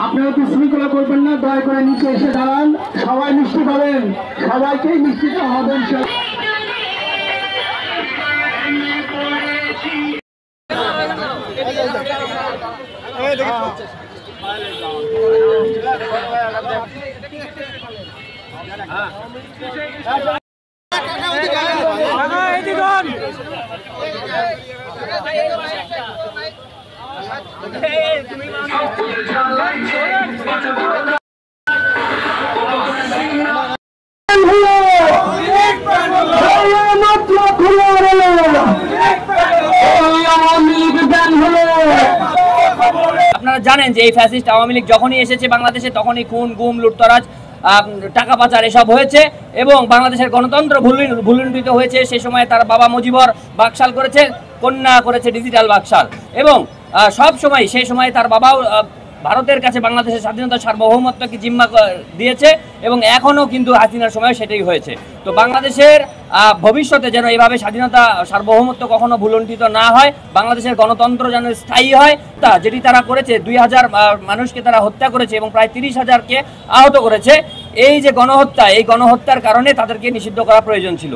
আপনারা তো শৃঙ্খলা করবেন না, দয়া করে নিচে এসে দাঁড়ান, সবাই মিষ্টি পাবেন, সবাইকেই মিষ্টিটা আমাদের আপনারা জানেন যে এই ফ্যাসিস্ট আওয়ামী লীগ যখনই এসেছে বাংলাদেশে তখনই খুন গুম লুটতরাজ টাকা পাচার এসব হয়েছে এবং বাংলাদেশের গণতন্ত্র ভুলুণ্ঠিত হয়েছে। সেই সময় তার বাবা মুজিবর বাকশাল করেছে, কন্যা করেছে ডিজিটাল বাকশাল এবং সব সময় সেই সময় তার বাবাও ভারতের কাছে বাংলাদেশের স্বাধীনতা সার্বভৌমত্বকে জিম্মা দিয়েছে এবং এখনও কিন্তু হাসিনার সময় সেটাই হয়েছে। তো বাংলাদেশের ভবিষ্যতে যেন এইভাবে স্বাধীনতা সার্বভৌমত্ব কখনো ভুলুণ্ঠিত না হয়, বাংলাদেশের গণতন্ত্র যেন স্থায়ী হয়, তা যেটি তারা করেছে 2000 মানুষকে তারা হত্যা করেছে এবং প্রায় 30,000কে আহত করেছে। এই যে গণহত্যা, এই গণহত্যার কারণে তাদেরকে নিষিদ্ধ করা প্রয়োজন ছিল।